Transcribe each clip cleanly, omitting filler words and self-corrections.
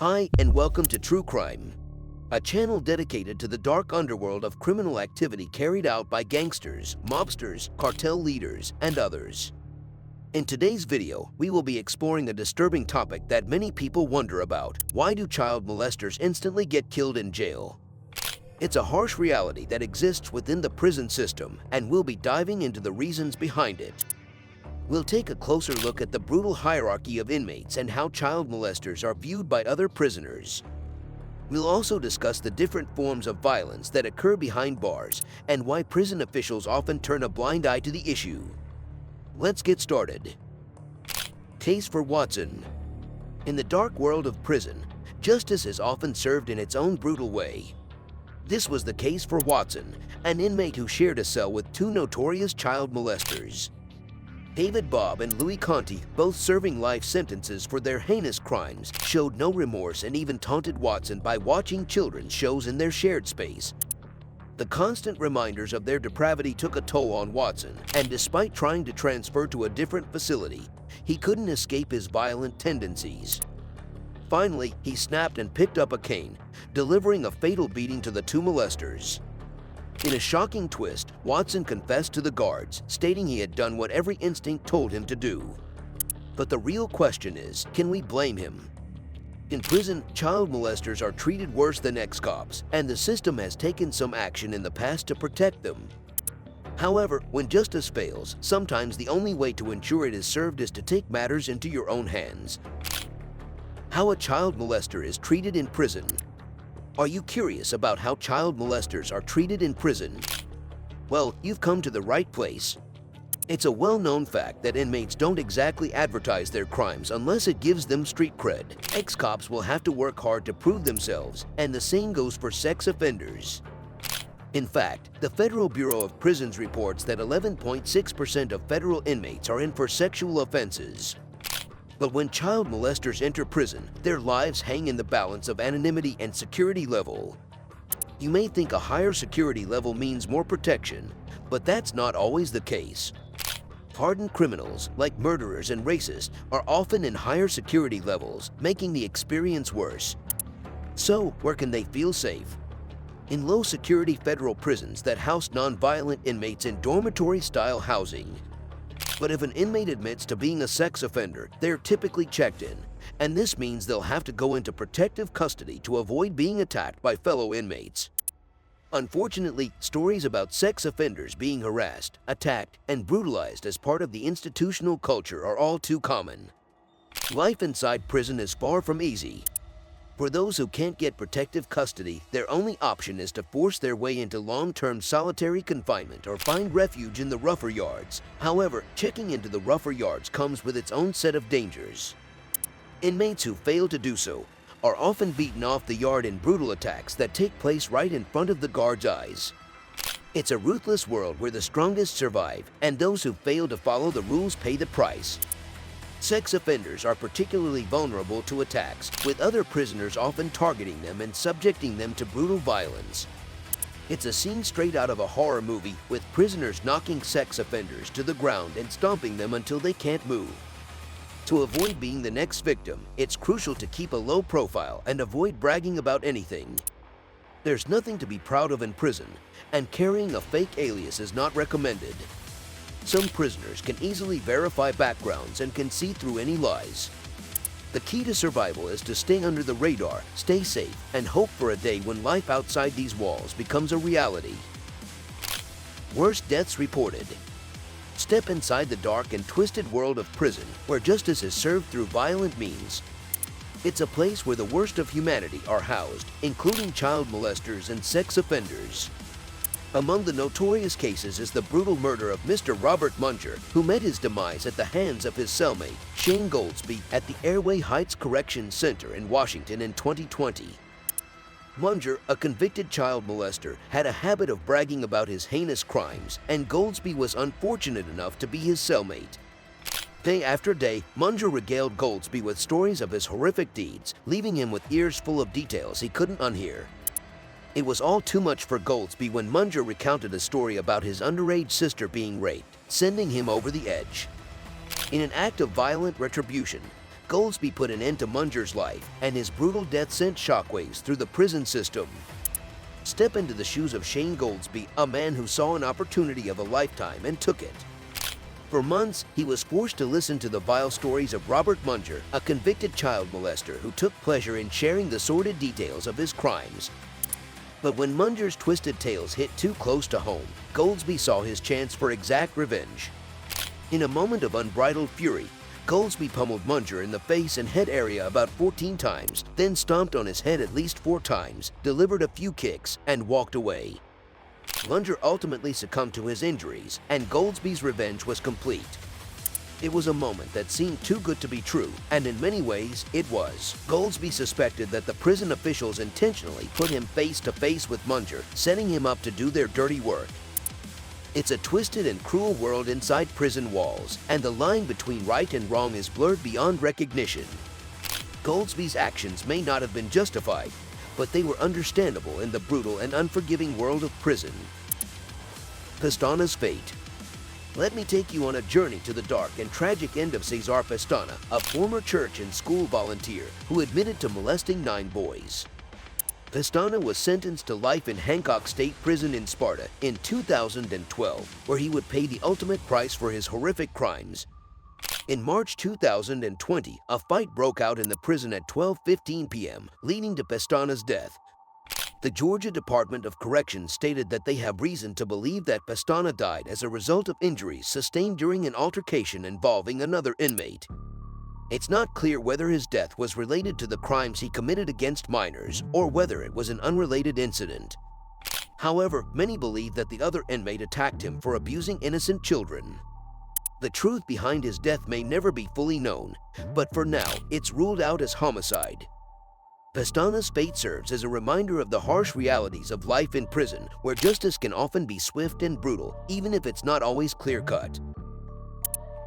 Hi, and welcome to True Crime, a channel dedicated to the dark underworld of criminal activity carried out by gangsters, mobsters, cartel leaders, and others. In today's video, we will be exploring a disturbing topic that many people wonder about. Why do child molesters instantly get killed in jail? It's a harsh reality that exists within the prison system, and we'll be diving into the reasons behind it. We'll take a closer look at the brutal hierarchy of inmates and how child molesters are viewed by other prisoners. We'll also discuss the different forms of violence that occur behind bars and why prison officials often turn a blind eye to the issue. Let's get started. Case for Watson. In the dark world of prison, justice is often served in its own brutal way. This was the case for Watson, an inmate who shared a cell with two notorious child molesters. Bob and Louis Conti, both serving life sentences for their heinous crimes, showed no remorse and even taunted Watson by watching children's shows in their shared space. The constant reminders of their depravity took a toll on Watson, and despite trying to transfer to a different facility, he couldn't escape his violent tendencies. Finally, he snapped and picked up a cane, delivering a fatal beating to the two molesters. In a shocking twist, Watson confessed to the guards, stating he had done what every instinct told him to do. But the real question is, can we blame him? In prison, child molesters are treated worse than ex-cops, and the system has taken some action in the past to protect them. However, when justice fails, sometimes the only way to ensure it is served is to take matters into your own hands. How a child molester is treated in prison. Are you curious about how child molesters are treated in prison? Well, you've come to the right place. It's a well-known fact that inmates don't exactly advertise their crimes unless it gives them street cred. Ex-cops will have to work hard to prove themselves, and the same goes for sex offenders. In fact, the Federal Bureau of Prisons reports that 11.6% of federal inmates are in for sexual offenses. But when child molesters enter prison, their lives hang in the balance of anonymity and security level. You may think a higher security level means more protection, but that's not always the case. Hardened criminals, like murderers and racists, are often in higher security levels, making the experience worse. So, where can they feel safe? In low-security federal prisons that house non-violent inmates in dormitory-style housing. But if an inmate admits to being a sex offender, they're typically checked in, and this means they'll have to go into protective custody to avoid being attacked by fellow inmates. Unfortunately, stories about sex offenders being harassed, attacked, and brutalized as part of the institutional culture are all too common. Life inside prison is far from easy. For those who can't get protective custody, their only option is to force their way into long-term solitary confinement or find refuge in the rougher yards. However, checking into the rougher yards comes with its own set of dangers. Inmates who fail to do so are often beaten off the yard in brutal attacks that take place right in front of the guard's eyes. It's a ruthless world where the strongest survive, and those who fail to follow the rules pay the price. Sex offenders are particularly vulnerable to attacks, with other prisoners often targeting them and subjecting them to brutal violence. It's a scene straight out of a horror movie, with prisoners knocking sex offenders to the ground and stomping them until they can't move. To avoid being the next victim, it's crucial to keep a low profile and avoid bragging about anything. There's nothing to be proud of in prison, and carrying a fake alias is not recommended. Some prisoners can easily verify backgrounds and can see through any lies. The key to survival is to stay under the radar, stay safe, and hope for a day when life outside these walls becomes a reality. Worst deaths reported. Step inside the dark and twisted world of prison, where justice is served through violent means. It's a place where the worst of humanity are housed, including child molesters and sex offenders. Among the notorious cases is the brutal murder of Mr. Robert Munger, who met his demise at the hands of his cellmate, Shane Goldsby, at the Airway Heights Correction Center in Washington in 2020. Munger, a convicted child molester, had a habit of bragging about his heinous crimes, and Goldsby was unfortunate enough to be his cellmate. Day after day, Munger regaled Goldsby with stories of his horrific deeds, leaving him with ears full of details he couldn't unhear. It was all too much for Goldsby when Munger recounted a story about his underage sister being raped, sending him over the edge. In an act of violent retribution, Goldsby put an end to Munger's life, and his brutal death sent shockwaves through the prison system. Step into the shoes of Shane Goldsby, a man who saw an opportunity of a lifetime and took it. For months, he was forced to listen to the vile stories of Robert Munger, a convicted child molester who took pleasure in sharing the sordid details of his crimes. But when Munger's twisted tales hit too close to home, Goldsby saw his chance for exact revenge. In a moment of unbridled fury, Goldsby pummeled Munger in the face and head area about 14 times, then stomped on his head at least 4 times, delivered a few kicks, and walked away. Munger ultimately succumbed to his injuries, and Goldsby's revenge was complete. It was a moment that seemed too good to be true, and in many ways, it was. Goldsby suspected that the prison officials intentionally put him face to face with Munger, setting him up to do their dirty work. It's a twisted and cruel world inside prison walls, and the line between right and wrong is blurred beyond recognition. Goldsby's actions may not have been justified, but they were understandable in the brutal and unforgiving world of prison. Pestana's fate. Let me take you on a journey to the dark and tragic end of Cesar Pestana, a former church and school volunteer who admitted to molesting 9 boys. Pestana was sentenced to life in Hancock State Prison in Sparta in 2012, where he would pay the ultimate price for his horrific crimes. In March 2020, a fight broke out in the prison at 12:15 p.m., leading to Pestana's death. The Georgia Department of Corrections stated that they have reason to believe that Pestana died as a result of injuries sustained during an altercation involving another inmate. It's not clear whether his death was related to the crimes he committed against minors or whether it was an unrelated incident. However, many believe that the other inmate attacked him for abusing innocent children. The truth behind his death may never be fully known, but for now, it's ruled out as homicide. Pestana's fate serves as a reminder of the harsh realities of life in prison, where justice can often be swift and brutal, even if it's not always clear-cut.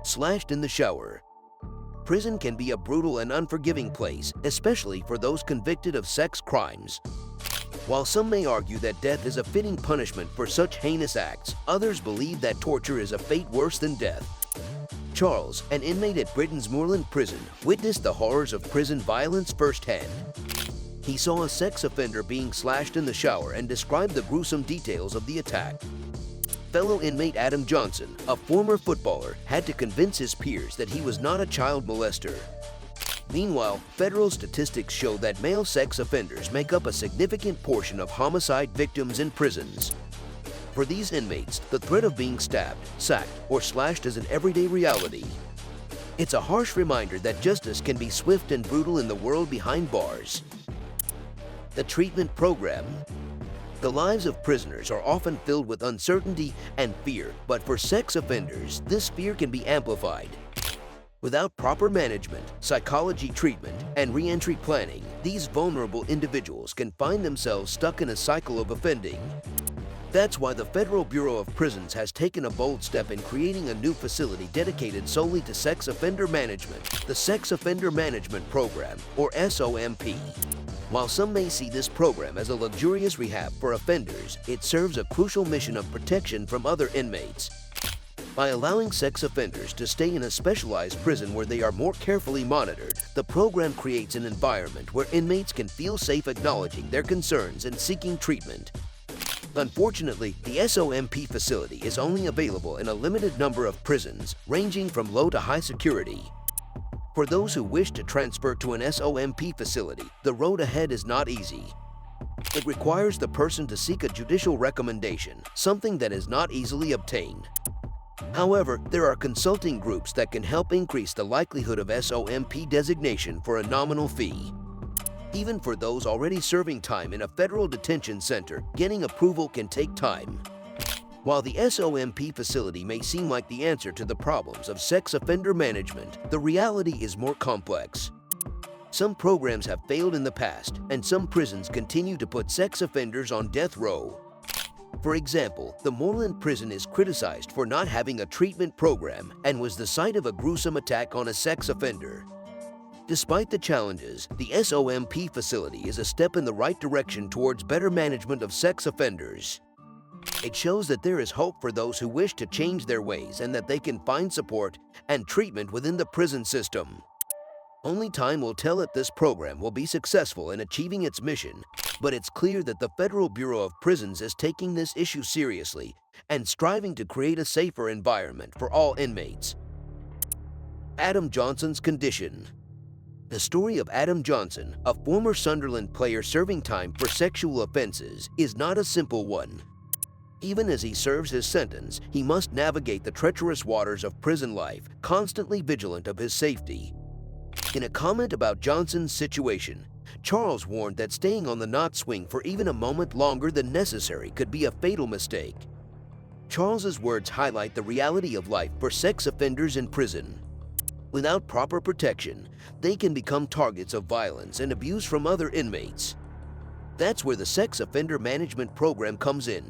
Slashed in the shower. Prison can be a brutal and unforgiving place, especially for those convicted of sex crimes. While some may argue that death is a fitting punishment for such heinous acts, others believe that torture is a fate worse than death. Charles, an inmate at Britain's Moorland Prison, witnessed the horrors of prison violence firsthand. He saw a sex offender being slashed in the shower and described the gruesome details of the attack. Fellow inmate Adam Johnson, a former footballer, had to convince his peers that he was not a child molester. Meanwhile, federal statistics show that male sex offenders make up a significant portion of homicide victims in prisons. For these inmates, the threat of being stabbed, sacked, or slashed is an everyday reality. It's a harsh reminder that justice can be swift and brutal in the world behind bars. The treatment program. The lives of prisoners are often filled with uncertainty and fear, but for sex offenders, this fear can be amplified. Without proper management, psychology treatment, and re-entry planning, these vulnerable individuals can find themselves stuck in a cycle of offending. That's why the Federal Bureau of Prisons has taken a bold step in creating a new facility dedicated solely to sex offender management, the Sex Offender Management Program, or SOMP. While some may see this program as a luxurious rehab for offenders, it serves a crucial mission of protection from other inmates. By allowing sex offenders to stay in a specialized prison where they are more carefully monitored, the program creates an environment where inmates can feel safe acknowledging their concerns and seeking treatment. Unfortunately, the SOMP facility is only available in a limited number of prisons, ranging from low to high security. For those who wish to transfer to an SOMP facility, the road ahead is not easy. It requires the person to seek a judicial recommendation, something that is not easily obtained. However, there are consulting groups that can help increase the likelihood of SOMP designation for a nominal fee. Even for those already serving time in a federal detention center, getting approval can take time. While the SOMP facility may seem like the answer to the problems of sex offender management, the reality is more complex. Some programs have failed in the past, and some prisons continue to put sex offenders on death row. For example, the Moorland Prison is criticized for not having a treatment program and was the site of a gruesome attack on a sex offender. Despite the challenges, the SOMP facility is a step in the right direction towards better management of sex offenders. It shows that there is hope for those who wish to change their ways and that they can find support and treatment within the prison system. Only time will tell if this program will be successful in achieving its mission, but it's clear that the Federal Bureau of Prisons is taking this issue seriously and striving to create a safer environment for all inmates. Adam Johnson's condition. The story of Adam Johnson, a former Sunderland player serving time for sexual offenses, is not a simple one. Even as he serves his sentence, he must navigate the treacherous waters of prison life, constantly vigilant of his safety. In a comment about Johnson's situation, Charles warned that staying on the knot swing for even a moment longer than necessary could be a fatal mistake. Charles's words highlight the reality of life for sex offenders in prison. Without proper protection, they can become targets of violence and abuse from other inmates. That's where the Sex Offender Management Program comes in.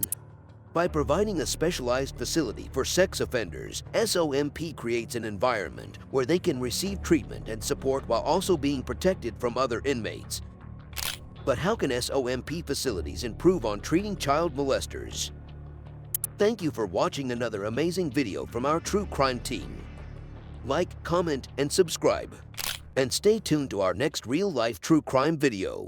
By providing a specialized facility for sex offenders, SOMP creates an environment where they can receive treatment and support while also being protected from other inmates. But how can SOMP facilities improve on treating child molesters? Thank you for watching another amazing video from our true crime team. Like, comment, and subscribe. And stay tuned to our next real-life true crime video.